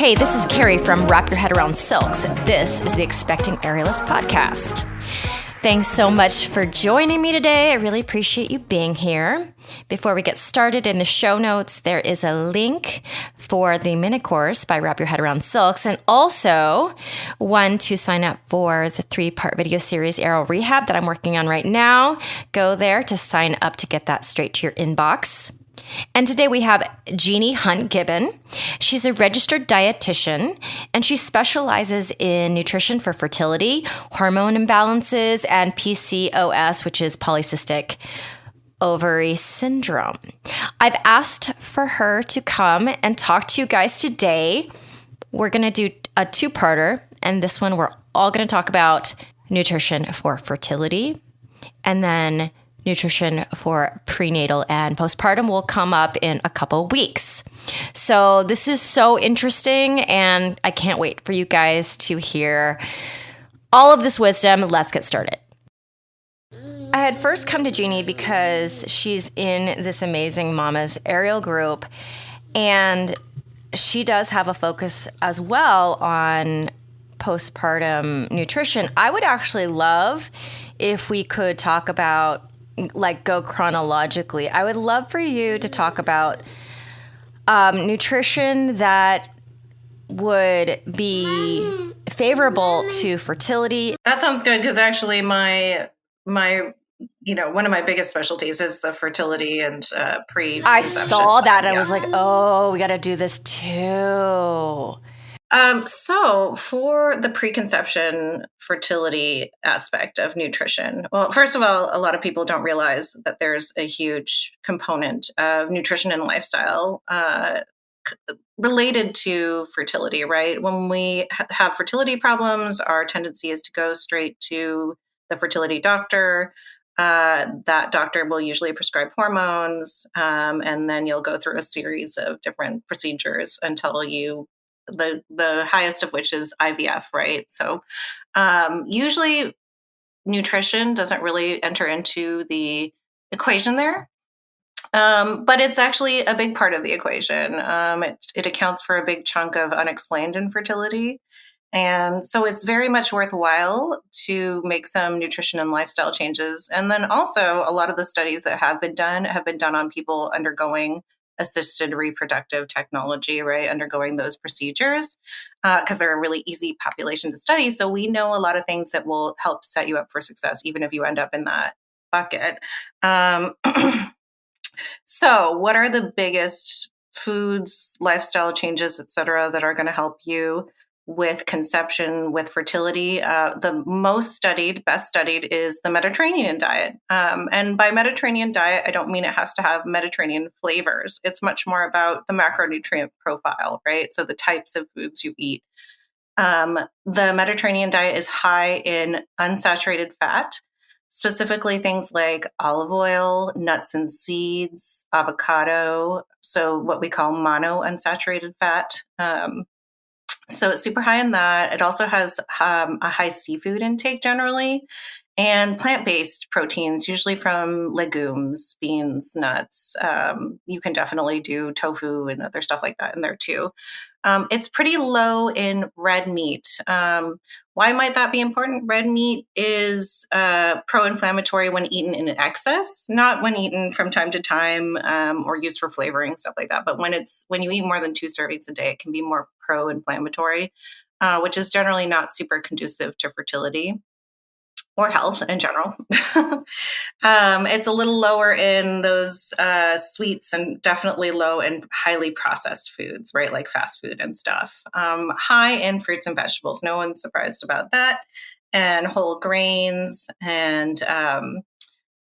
Hey, this is Carrie from Wrap Your Head Around Silks. This is the Expecting Aerialist podcast. Thanks so much for joining me today. I really appreciate you being here. Before we get started, in the show notes, there is a link for the mini course by Wrap Your Head Around Silks, and also one to sign up for the 3-part video series Aerial Rehab that I'm working on right now. Go there to sign up to get that straight to your inbox. And today we have Jeani Hunt-Gibbon. She's a registered dietitian, and she specializes in nutrition for fertility, hormone imbalances, and PCOS, which is polycystic ovary syndrome. I've asked for her to come and talk to you guys today. We're going to do a 2-parter, and this one we're all going to talk about nutrition for fertility, and then nutrition for prenatal and postpartum will come up in a couple weeks. So this is so interesting, and I can't wait for you guys to hear all of this wisdom. Let's get started. I had first come to Jeani because she's in this amazing Mama's Aerial group, and she does have a focus as well on postpartum nutrition. I would actually love if we could talk about go chronologically. I would love for you to talk about nutrition that would be favorable to fertility. That sounds good, because actually my one of my biggest specialties is the fertility and pre-conception. I saw that and I was like, oh, we got to do this too. So for the preconception fertility aspect of nutrition, well, first of all, a lot of people don't realize that there's a huge component of nutrition and lifestyle related to fertility, right? When we have fertility problems, our tendency is to go straight to the fertility doctor. That doctor will usually prescribe hormones, and then you'll go through a series of different procedures until the highest of which is IVF, right? So usually nutrition doesn't really enter into the equation there, but it's actually a big part of the equation. It accounts for a big chunk of unexplained infertility. And so it's very much worthwhile to make some nutrition and lifestyle changes. And then also a lot of the studies that have been done on people undergoing assisted reproductive technology, right? Undergoing those procedures, because they're a really easy population to study. So we know a lot of things that will help set you up for success, even if you end up in that bucket. So what are the biggest foods, lifestyle changes, et cetera, that are going to help you with conception, with fertility? The most studied, best studied is the Mediterranean diet. And by Mediterranean diet, I don't mean it has to have Mediterranean flavors. It's much more about the macronutrient profile, right? So the types of foods you eat. The Mediterranean diet is high in unsaturated fat, specifically things like olive oil, nuts and seeds, avocado. So what we call monounsaturated fat. So it's super high in that. It also has a high seafood intake generally, and plant-based proteins, usually from legumes, beans, nuts. You can definitely do tofu and other stuff like that in there too. It's pretty low in red meat. Why might that be important? Red meat is pro-inflammatory when eaten in excess, not when eaten from time to time or used for flavoring, stuff like that. But when you eat more than 2 servings a day, it can be more pro-inflammatory, which is generally not super conducive to fertility or health in general. It's a little lower in those sweets, and definitely low in highly processed foods, right? Like fast food and stuff. High in fruits and vegetables. No one's surprised about that. And whole grains and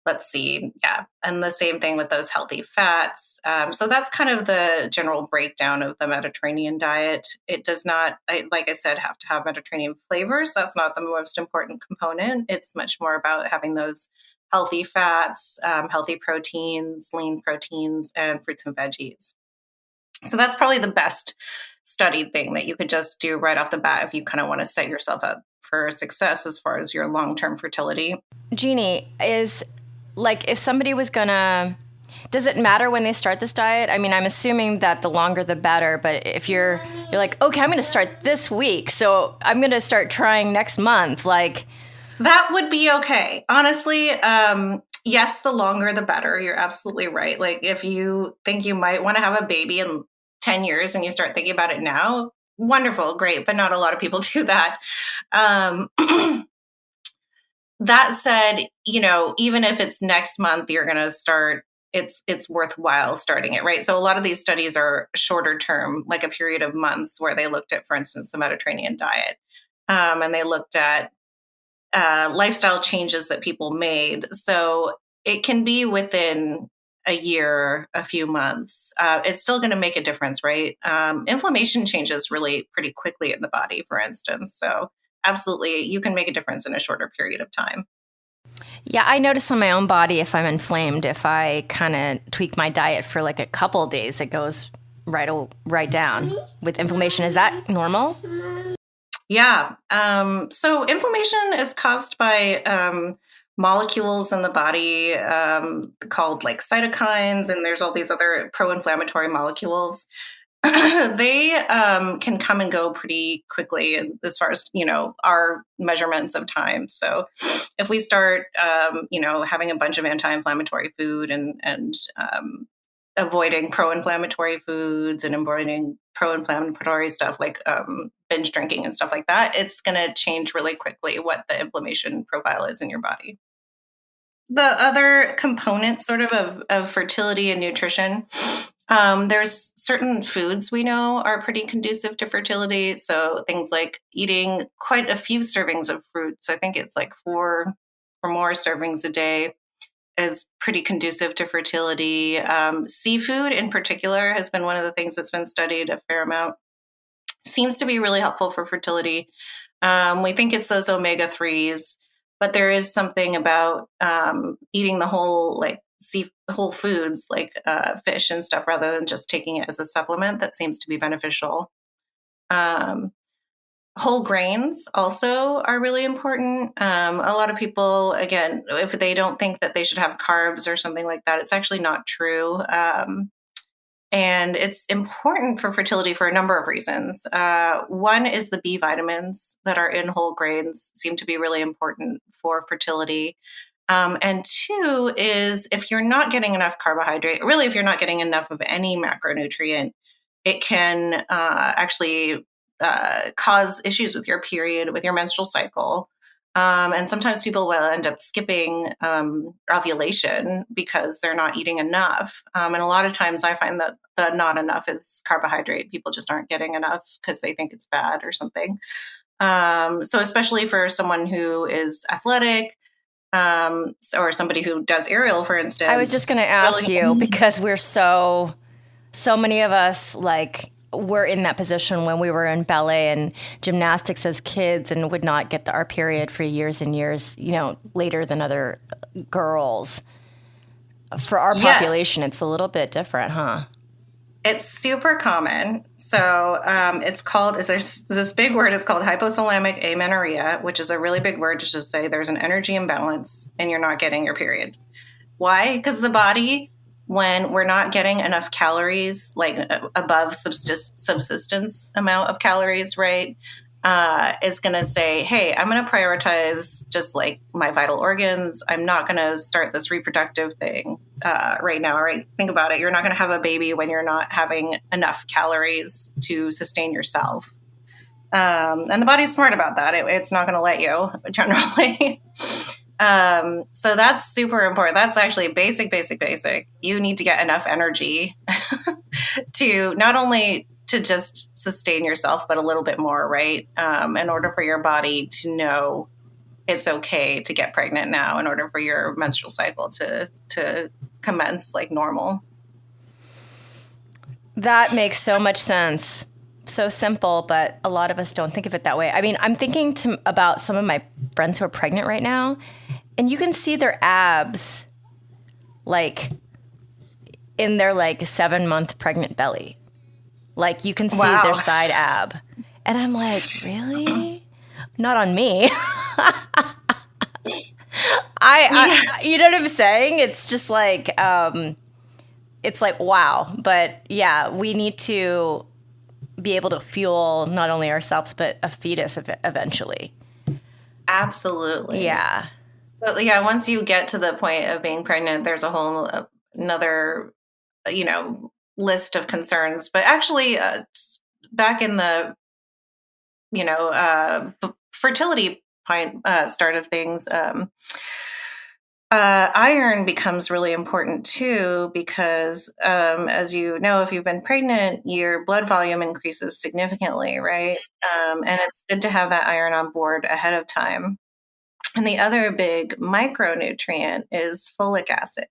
let's see. Yeah. And the same thing with those healthy fats. So that's kind of the general breakdown of the Mediterranean diet. It does not, like I said, have to have Mediterranean flavors. That's not the most important component. It's much more about having those healthy fats, healthy proteins, lean proteins, and fruits and veggies. So that's probably the best studied thing that you could just do right off the bat if you kind of want to set yourself up for success as far as your long-term fertility. Jeani, is like if somebody was going to Does it matter when they start this diet? I mean, I'm assuming that the longer the better, but if you're like, okay, I'm going to start this week, so I'm going to start trying next month, like that would be okay. Honestly, yes, the longer the better. You're absolutely right. Like if you think you might want to have a baby in 10 years and you start thinking about it now, wonderful, great, but not a lot of people do that. Um, that said, even if it's next month, you're going to start, it's worthwhile starting it, right? So a lot of these studies are shorter term, like a period of months where they looked at, for instance, the Mediterranean diet. And they looked at lifestyle changes that people made. So it can be within a year, a few months. It's still going to make a difference, right? Inflammation changes really pretty quickly in the body, for instance. So absolutely, you can make a difference in a shorter period of time. Yeah, I notice on my own body if I'm inflamed, if I kind of tweak my diet for like a couple of days, it goes right down with inflammation. Is that normal? Yeah. So inflammation is caused by molecules in the body called like cytokines, and there's all these other pro-inflammatory molecules. They can come and go pretty quickly as far as our measurements of time. So if we start having a bunch of anti-inflammatory food and avoiding pro-inflammatory foods and avoiding pro-inflammatory stuff like binge drinking and stuff like that, it's going to change really quickly what the inflammation profile is in your body. The other component sort of fertility and nutrition, there's certain foods we know are pretty conducive to fertility. So things like eating quite a few servings of fruits. I think it's like 4 or more servings a day is pretty conducive to fertility. Seafood in particular has been one of the things that's been studied a fair amount. Seems to be really helpful for fertility. We think it's those omega-3s, but there is something about eating the whole whole foods like fish and stuff rather than just taking it as a supplement that seems to be beneficial. Whole grains also are really important. A lot of people, again, if they don't think that they should have carbs or something like that, it's actually not true. And it's important for fertility for a number of reasons. One is the B vitamins that are in whole grains seem to be really important for fertility. And 2 is if you're not getting enough carbohydrate, really if you're not getting enough of any macronutrient, it can actually cause issues with your period, with your menstrual cycle. And sometimes people will end up skipping ovulation because they're not eating enough. And a lot of times I find that the not enough is carbohydrate. People just aren't getting enough because they think it's bad or something. So especially for someone who is athletic, or somebody who does aerial, for instance. I was just going to ask you because we're so many of us were in that position when we were in ballet and gymnastics as kids and would not get our period for years and years, later than other girls. For our population, It's a little bit different, huh? It's super common. So there's this big word, it's called hypothalamic amenorrhea, which is a really big word to just say there's an energy imbalance and you're not getting your period. Why? Because the body, when we're not getting enough calories, like above subsistence amount of calories, right, is going to say, hey, I'm going to prioritize just like my vital organs. I'm not going to start this reproductive thing right now, right? Think about it. You're not going to have a baby when you're not having enough calories to sustain yourself. And the body's smart about that. It's not going to let you generally. So that's super important. That's actually basic. You need to get enough energy to not only to just sustain yourself, but a little bit more, right? In order for your body to know it's okay to get pregnant now, in order for your menstrual cycle to commence like normal. That makes so much sense. So simple, but a lot of us don't think of it that way. I mean, I'm thinking about some of my friends who are pregnant right now, and you can see their abs like in their 7-month pregnant belly. Like you can see their side ab. And I'm like, really? Not on me. I you know what I'm saying? It's just like, it's like, wow. But yeah, we need to be able to fuel not only ourselves, but a fetus eventually. Absolutely. Yeah. But yeah, once you get to the point of being pregnant, there's a whole another, list of concerns. But actually, back in the, fertility start of things, iron becomes really important too, because as you know, if you've been pregnant, your blood volume increases significantly, right? And it's good to have that iron on board ahead of time. And the other big micronutrient is folic acid.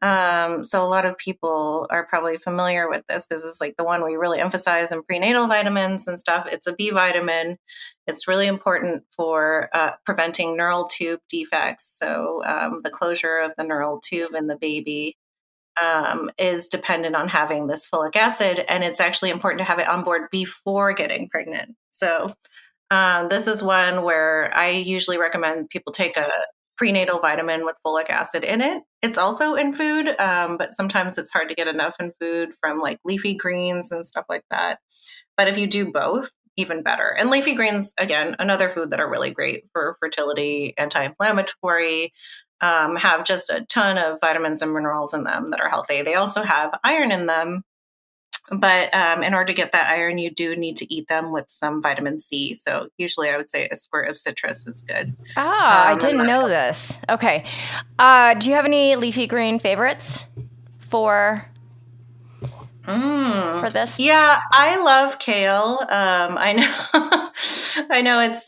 So a lot of people are probably familiar with this because it's like the one we really emphasize in prenatal vitamins and stuff. It's a B vitamin. It's really important for preventing neural tube defects. So the closure of the neural tube in the baby is dependent on having this folic acid, and it's actually important to have it on board before getting pregnant. So this is one where I usually recommend people take a prenatal vitamin with folic acid in it. It's also in food, but sometimes it's hard to get enough in food from like leafy greens and stuff like that. But if you do both, even better. And leafy greens, again, another food that are really great for fertility, anti-inflammatory, have just a ton of vitamins and minerals in them that are healthy. They also have iron in them, but in order to get that iron, you do need to eat them with some vitamin C. So usually I would say a squirt of citrus is good. I didn't know this. Okay. Do you have any leafy green favorites for this? Yeah, I love kale. I know, I know it's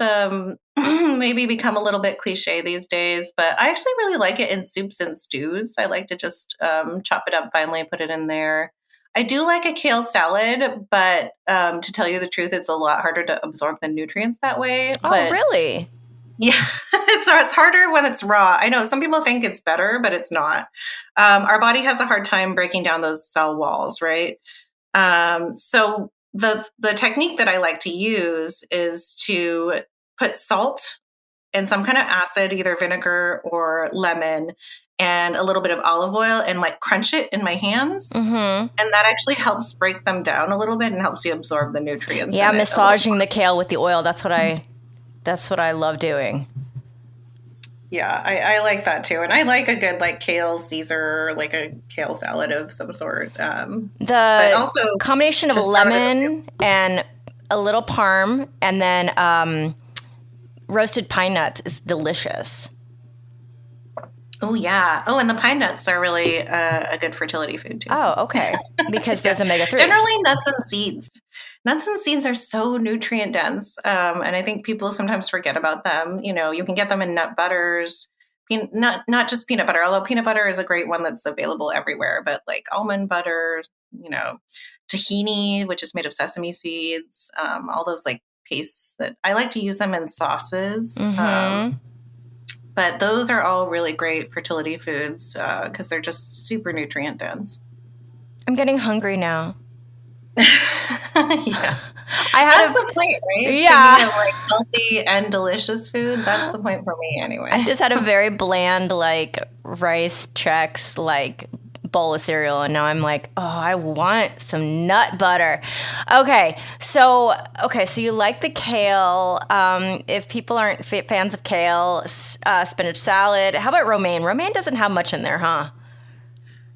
maybe become a little bit cliche these days, but I actually really like it in soups and stews. I like to just chop it up finely, put it in there. I do like a kale salad, but to tell you the truth, it's a lot harder to absorb the nutrients that way. Oh, But really? yeah, it's harder when it's raw. I know some people think it's better, but it's not. Our body has a hard time breaking down those cell walls, right? So the technique that I like to use is to put salt and some kind of acid, either vinegar or lemon, and a little bit of olive oil, and like crunch it in my hands. Mm-hmm. And that actually helps break them down a little bit and helps you absorb the nutrients. Yeah, in it massaging the kale with the oil. That's what I love doing. Yeah, I like that too. And I like a good like kale Caesar, like a kale salad of some sort. But also combination of just start with a lemon soup. and a little parm and then roasted pine nuts is delicious. Oh yeah. Oh, and the pine nuts are really a good fertility food too. Oh, okay. Because there's omega-3s. Generally, nuts and seeds. Nuts and seeds are so nutrient dense, and I think people sometimes forget about them. You know, you can get them in nut butters, not just peanut butter. Although peanut butter is a great one that's available everywhere, but like almond butter, tahini, which is made of sesame seeds, all those like pastes that I like to use them in sauces. Mm-hmm. But those are all really great fertility foods because they're just super nutrient dense. I'm getting hungry now. Yeah. That's the point, right? Yeah. Thinking of like healthy and delicious food. That's the point for me anyway. I just had a very bland like rice Chex like bowl of cereal, and now I'm like, oh, I want some nut butter. Okay, so you like the kale. If people aren't fans of kale, spinach salad. How about romaine? Romaine doesn't have much in there, huh?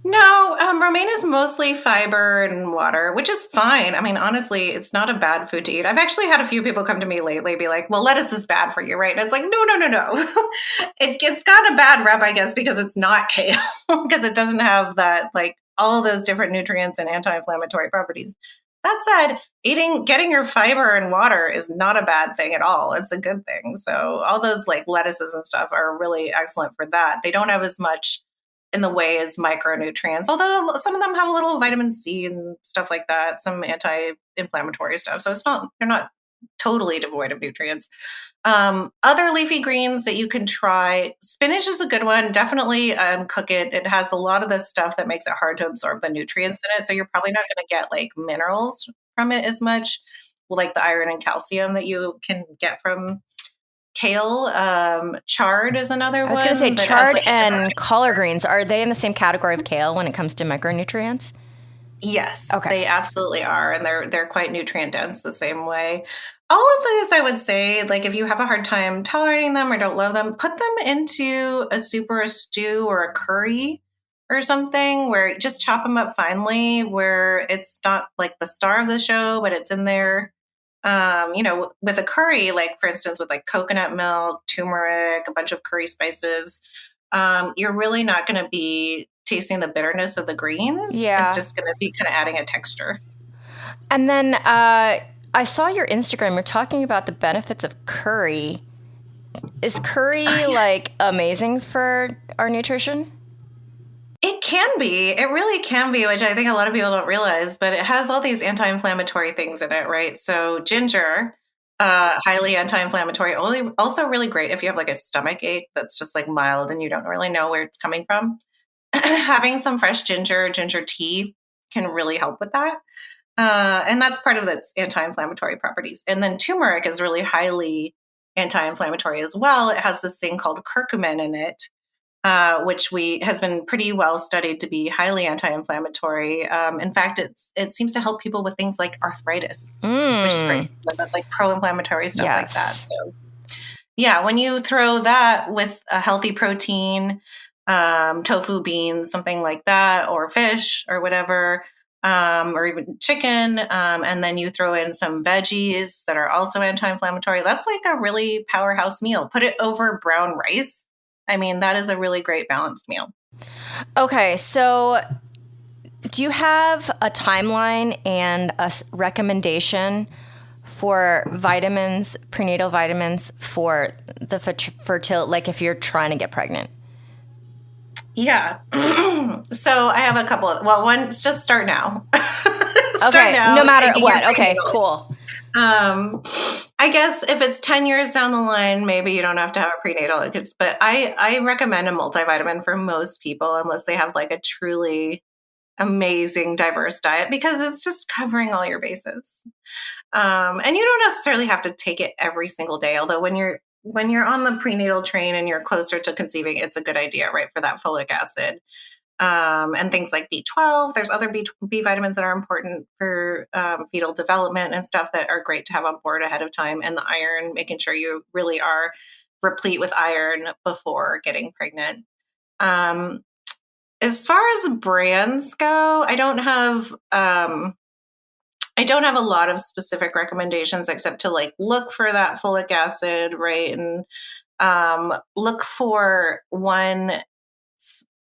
No, romaine is mostly fiber and water, which is fine. I mean, honestly, it's not a bad food to eat. I've actually had a few people come to me lately, be like, well, lettuce is bad for you, right? And it's like, no. It's got a bad rep, I guess, because it's not kale, because it doesn't have that, like, all those different nutrients and anti-inflammatory properties. That said, getting your fiber and water is not a bad thing at all. It's a good thing. So all those like lettuces and stuff are really excellent for that. They don't have as much in the way as micronutrients, although some of them have a little vitamin C and stuff like that, some anti-inflammatory stuff. So they're not totally devoid of nutrients. Other leafy greens that you can try, spinach is a good one. Definitely cook it. It has a lot of the stuff that makes it hard to absorb the nutrients in it. So you're probably not going to get like minerals from it as much, like the iron and calcium that you can get from Kale, chard is another I was one. going to say that has chard like a dark. and collard greens. Are they in the same category of kale when it comes to micronutrients? Yes, Okay. they absolutely are, and they're quite nutrient dense the same way. All of these, I would say, like if you have a hard time tolerating them or don't love them, put them into a soup or a stew or a curry or something where just chop them up finely, where it's not like the star of the show, but it's in there. With a curry, like for instance, with like coconut milk, turmeric, a bunch of curry spices, you're really not going to be tasting the bitterness of the greens. It's Yeah. just going to be kind of adding a texture. And then I saw your Instagram. You're talking about the benefits of curry. Is curry like amazing for our nutrition? It can be. It really can be, which I think a lot of people don't realize, but it has all these anti-inflammatory things in it, right? So ginger, highly anti-inflammatory, only also really great if you have like a stomach ache that's just like mild and you don't really know where it's coming from. Having some fresh ginger tea can really help with that. And that's part of its anti-inflammatory properties. And then turmeric is really highly anti-inflammatory as well. It has this thing called curcumin in it, which has been pretty well studied to be highly anti-inflammatory. In fact, it seems to help people with things like arthritis, which is great, like pro-inflammatory stuff like that. Yes. So, yeah, when you throw that with a healthy protein, tofu, beans, something like that, or fish or whatever, or even chicken, and then you throw in some veggies that are also anti-inflammatory, that's like a really powerhouse meal. Put it over brown rice. I mean, that is a really great balanced meal. Okay, so do you have a timeline and a recommendation for vitamins, prenatal vitamins for the fertility, like if you're trying to get pregnant? Yeah. So I have a couple one's just start now. Okay, no matter what. Okay, prenatals. cool. I guess if it's 10 years down the line, maybe you don't have to have a prenatal. But I recommend a multivitamin for most people unless they have like a truly amazing diverse diet because it's just covering all your bases. And you don't necessarily have to take it every single day, although when you're on the prenatal train and you're closer to conceiving, it's a good idea, right, for that folic acid. And things like B12. There's other B vitamins that are important for fetal development and stuff that are great to have on board ahead of time. And the iron, making sure you really are replete with iron before getting pregnant. As far as brands go, I don't have a lot of specific recommendations except to like look for that folic acid, right? And look for one.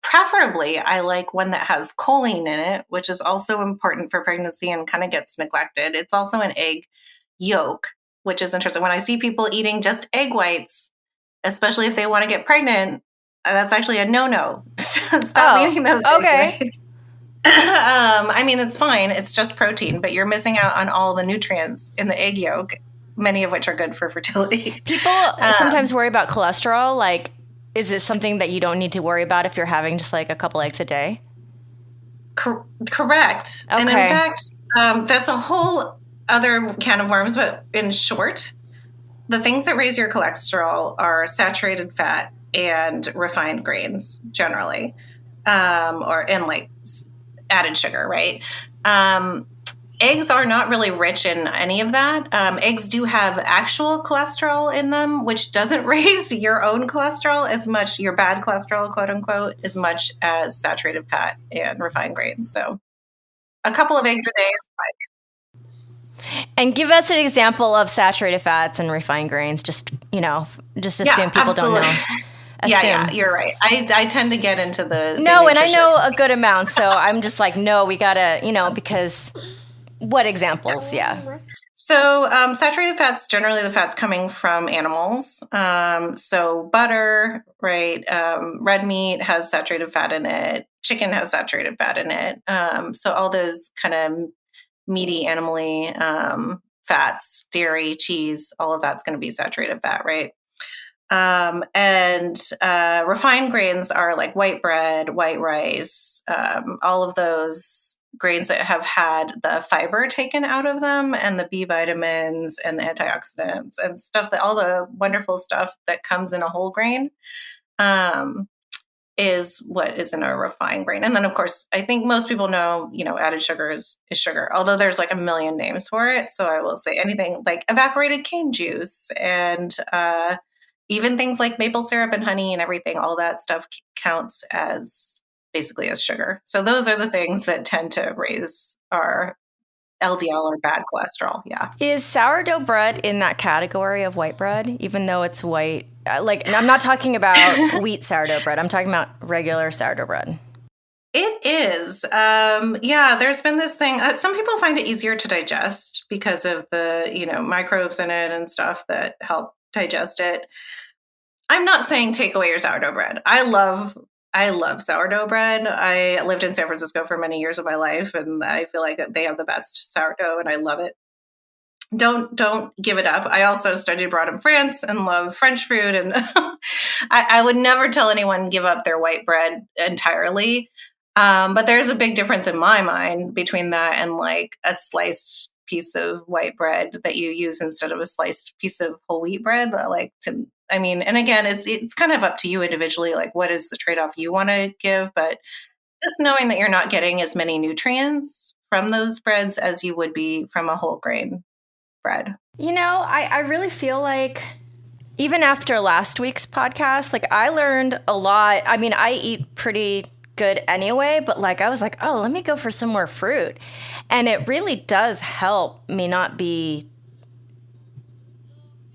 Preferably, I like one that has choline in it, which is also important for pregnancy and kind of gets neglected. It's also an egg yolk, which is interesting. When I see people eating just egg whites, especially if they want to get pregnant, that's actually a no-no. Stop eating those egg whites. I mean, it's fine. It's just protein, but you're missing out on all the nutrients in the egg yolk, many of which are good for fertility. People sometimes worry about cholesterol. Like, is it something that you don't need to worry about if you're having just like a couple eggs a day? Correct. Okay. And in fact, that's a whole other can of worms, but in short, the things that raise your cholesterol are saturated fat and refined grains generally, and like added sugar, right? Eggs are not really rich in any of that. Eggs do have actual cholesterol in them, which doesn't raise your own cholesterol as much, your bad cholesterol, quote unquote, as much as saturated fat and refined grains. So a couple of eggs a day is fine. And give us an example of saturated fats and refined grains. Just assume people absolutely. Don't know. Yeah, you're right. I tend to get into the no, and I know a good amount, so I'm just like, no, we gotta, because what examples? Yeah. So saturated fats, generally the fats coming from animals. So butter, right? Red meat has saturated fat in it. Chicken has saturated fat in it. So all those kind of meaty animally fats, dairy, cheese, all of that's going to be saturated fat, right? And refined grains are like white bread, white rice, all of those grains that have had the fiber taken out of them and the B vitamins and the antioxidants and stuff, that all the wonderful stuff that comes in a whole grain is what is in a refined grain. And then, of course, I think most people know, added sugar is sugar, although there's like a million names for it. So I will say anything like evaporated cane juice and even things like maple syrup and honey and everything, all that stuff counts as basically as sugar. So those are the things that tend to raise our LDL or bad cholesterol. Yeah. Is sourdough bread in that category of white bread, even though it's white? Like, I'm not talking about wheat sourdough bread. I'm talking about regular sourdough bread. It is. There's been this thing. Some people find it easier to digest because of the, microbes in it and stuff that help digest it. I'm not saying take away your sourdough bread. I love sourdough bread. I lived in San Francisco for many years of my life, and I feel like they have the best sourdough, and I love it. Don't give it up. I also studied abroad in France and love French food, and I would never tell anyone give up their white bread entirely. But there's a big difference in my mind between that and like a sliced piece of white bread that you use instead of a sliced piece of whole wheat bread. And again, it's kind of up to you individually, like what is the trade-off you want to give, but just knowing that you're not getting as many nutrients from those breads as you would be from a whole grain bread. I really feel like even after last week's podcast, like I learned a lot. I mean, I eat pretty good anyway, but like I was like, oh, let me go for some more fruit. And it really does help me not be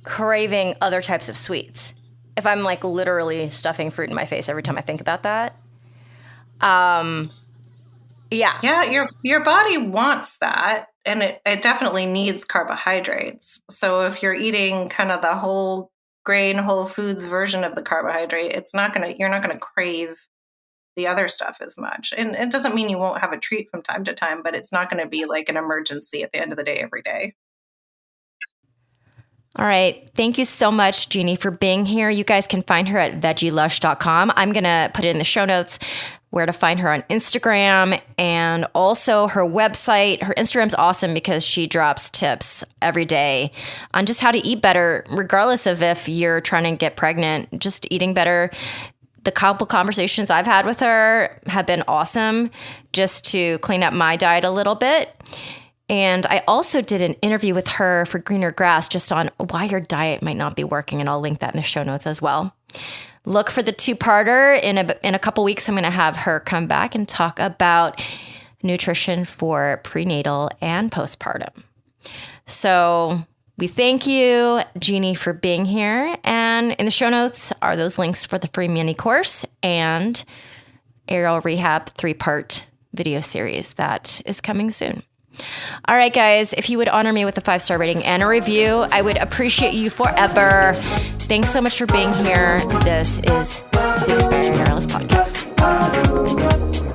craving other types of sweets if I'm like literally stuffing fruit in my face every time I think about that. Your body wants that, and it definitely needs carbohydrates. So if you're eating kind of the whole grain, whole foods version of the carbohydrate, you're not gonna crave the other stuff as much. And it doesn't mean you won't have a treat from time to time, but it's not going to be like an emergency at the end of the day every day. All right. Thank you so much, Jeani, for being here. You guys can find her at veggielush.com. I'm going to put it in the show notes where to find her on Instagram and also her website. Her Instagram's awesome because she drops tips every day on just how to eat better, regardless of if you're trying to get pregnant, just eating better. The couple conversations I've had with her have been awesome just to clean up my diet a little bit. And I also did an interview with her for Greener Grass just on why your diet might not be working. And I'll link that in the show notes as well. Look for the 2-parter. In a couple weeks, I'm going to have her come back and talk about nutrition for prenatal and postpartum. So we thank you, Jeani, for being here. And in the show notes are those links for the free mini course and aerial rehab 3-part video series that is coming soon. All right, guys, if you would honor me with a 5-star rating and a review, I would appreciate you forever. Thanks so much for being here. This is the Expecting Aerialist podcast.